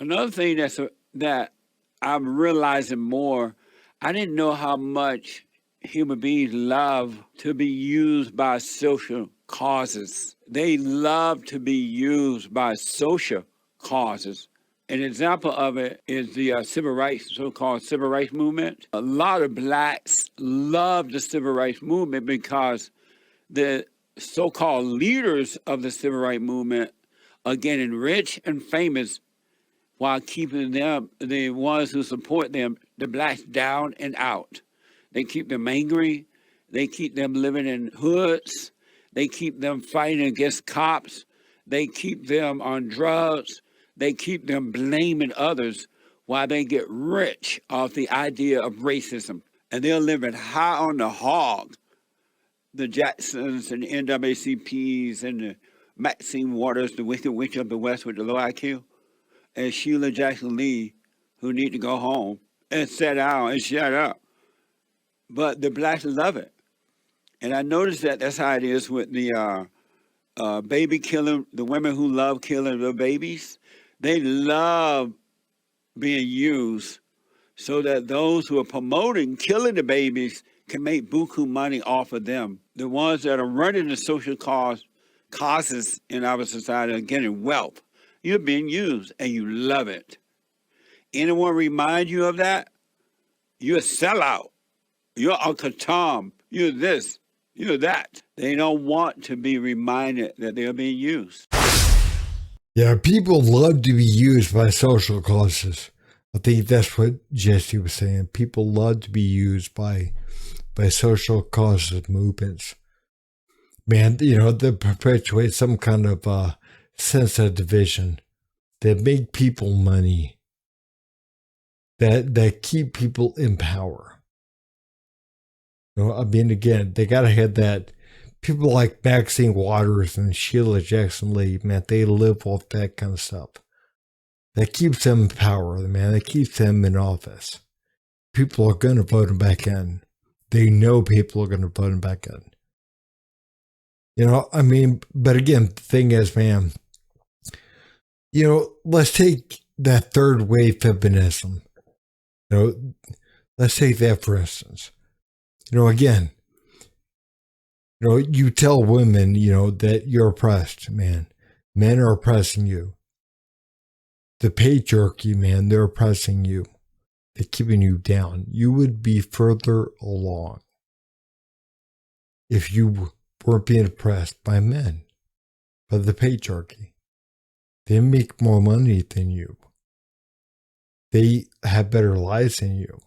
Another thing that I'm realizing more, I didn't know how much human beings love to be used by social causes. They love to be used by social causes. An example of it is the civil rights, so-called civil rights movement. A lot of blacks love the civil rights movement because the so-called leaders of the civil rights movement are getting rich and famous while keeping them, the ones who support them, the blacks, down and out. They keep them angry. They keep them living in hoods. They keep them fighting against cops. They keep them on drugs. They keep them blaming others while they get rich off the idea of racism. And they're living high on the hog. The Jacksons and the NAACPs and the Maxine Waters, the Wicked Witch of the West with the low IQ, and Sheila Jackson Lee, who need to go home and sit down and shut up. But the blacks love it. And I noticed that that's how it is with the baby killing, the women who love killing their babies. They love being used so that those who are promoting killing the babies can make buku money off of them. The ones that are running the social causes in our society are getting wealth. You're being used and you love it. Anyone remind you of that? You're a sellout. You're a katam. You're this. You're that. They don't want to be reminded that they're being used. Yeah, people love to be used by social causes. I think that's what Jesse was saying. People love to be used by social causes, movements. Man, they perpetuate some kind of sense of division that make people money, that keep people in power. Again, they got to have that. People like Maxine Waters and Sheila Jackson Lee, man, they live off that kind of stuff. That keeps them in power, man. That keeps them in office. People are going to vote them back in. They know people are going to vote them back in. But again, the thing is, man, let's take that third wave feminism. Let's take that for instance. Again, you tell women, that you're oppressed, man. Men are oppressing you. The patriarchy, man, they're oppressing you. They're keeping you down. You would be further along if you weren't being oppressed by men, by the patriarchy. They make more money than you. They have better lives than you.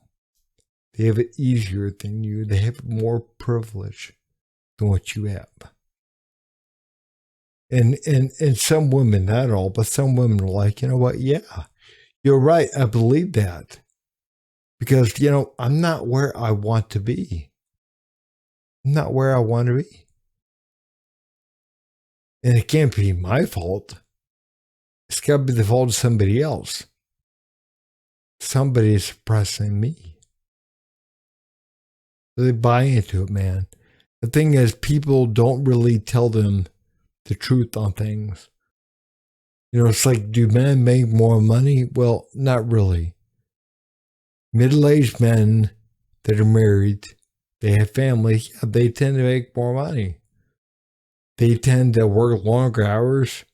They have it easier than you. They have more privilege than what you have. And some women, not all, but some women are like, you know what? Yeah, you're right. I believe that. Because, I'm not where I want to be. I'm not where I want to be. And it can't be my fault. It's got to be the fault of somebody else. Somebody is suppressing me. They buy into it, man. The thing is, people don't really tell them the truth on things. It's like, do men make more money? Well, not really. Middle-aged men that are married, they have families, yeah, they tend to make more money. They tend to work longer hours,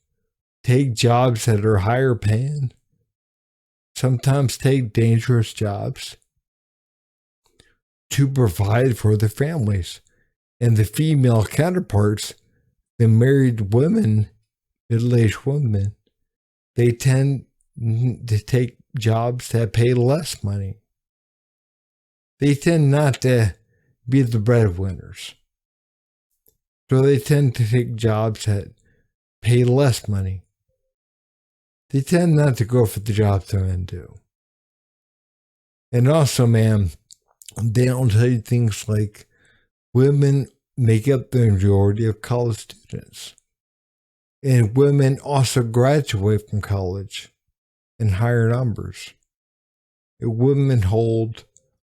take jobs that are higher paying, sometimes take dangerous jobs to provide for their families. And the female counterparts, the married women, middle-aged women, they tend to take jobs that pay less money. They tend not to be the breadwinners. So they tend to take jobs that pay less money. They tend not to go for the jobs that men do. And also, man, they don't tell you things like women make up the majority of college students. And women also graduate from college in higher numbers. And women hold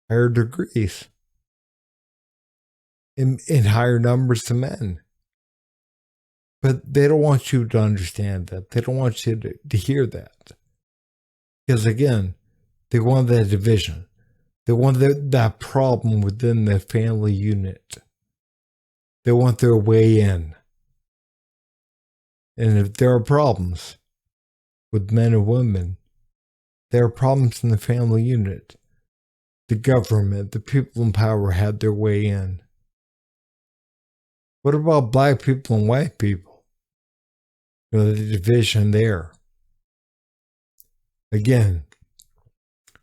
higher degrees in higher numbers than men. But they don't want you to understand that. They don't want you to hear that. Because again, they want that division. They want that problem within the family unit. They want their way in. And if there are problems with men and women, there are problems in the family unit. The government, the people in power had their way in. What about black people and white people? You know, the division there. Again,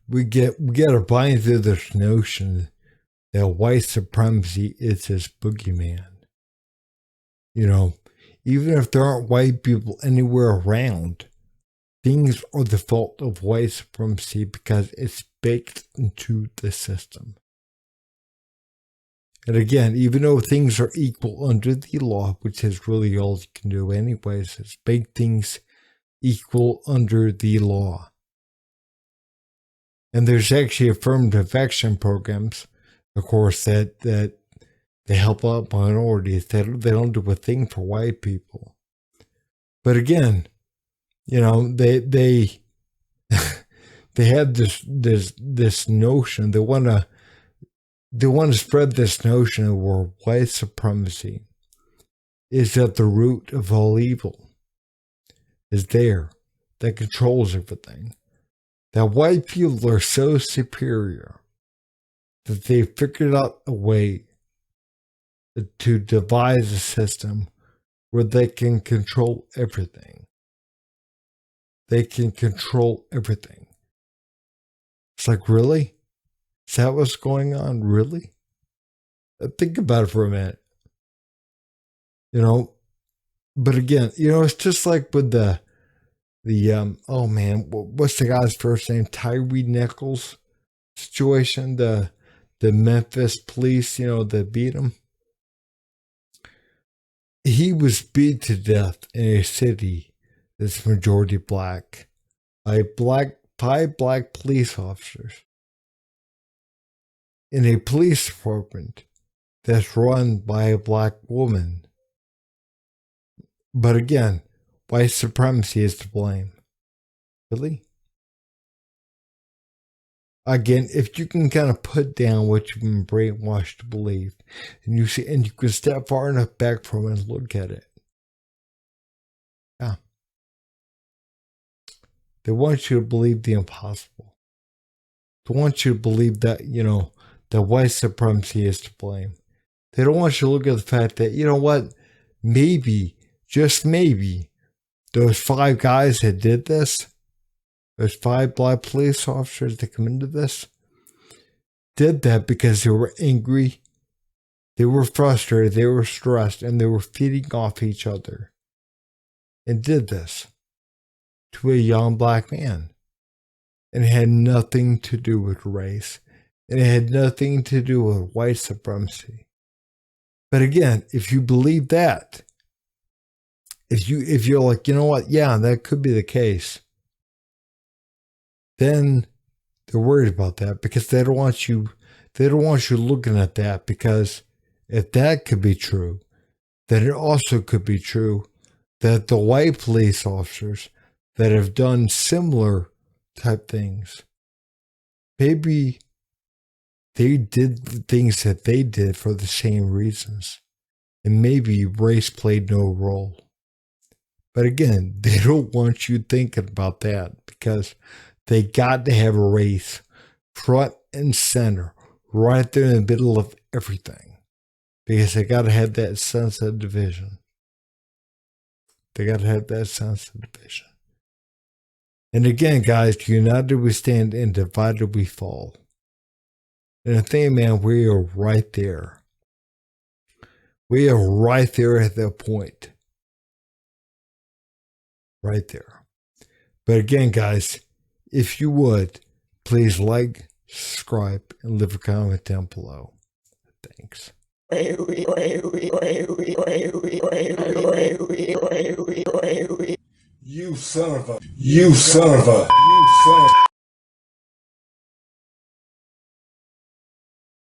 we get to buy into this notion that white supremacy is this boogeyman. You know, even if there aren't white people anywhere around, things are the fault of white supremacy because it's baked into the system. And again, even though things are equal under the law, which is really all you can do anyways, is make things equal under the law. And there's actually affirmative action programs, of course, that they help out minorities. They don't do a thing for white people. But again, you know, they they have this notion. They want to spread this notion where white supremacy is at the root of all evil. Is there, that controls everything. That white people are so superior that they figured out a way to devise a system where they can control everything. They can control everything. It's like, really? Is that what's going on? Really? Think about it for a minute. You know, but again, you know, it's just like with the oh man, what's the guy's first name? Tyree Nichols situation, the Memphis police, you know, that beat him. He was beat to death in a city that's majority black by five black police officers in a police department that's run by a black woman. But again, white supremacy is to blame. Really? Again, if you can kind of put down what you've been brainwashed to believe, and you can step far enough back from it and look at it. Yeah. They want you to believe the impossible. They want you to believe that, you know, that white supremacy is to blame. They don't want you to look at the fact that, you know what, maybe, just maybe, those 5 guys that did this, those 5 black police officers that come into this, did that because they were angry, they were frustrated, they were stressed, and they were feeding off each other. And did this to a young black man. And it had nothing to do with race. And it had nothing to do with white supremacy. But again, if you believe that, if you're like, you know what, yeah, that could be the case, then they're worried about that because they don't want you looking at that, because if that could be true, then it also could be true that the white police officers that have done similar type things, maybe they did the things that they did for the same reasons, and maybe race played no role. But again, they don't want you thinking about that because they got to have a race front and center, right there in the middle of everything, because they got to have that sense of division. They got to have that sense of division. And again, guys, united we stand and divided we fall. And I think, man, we are right there. We are right there at that point. Right there. But again, guys, if you would, please like, subscribe, and leave a comment down below. Thanks. You son of a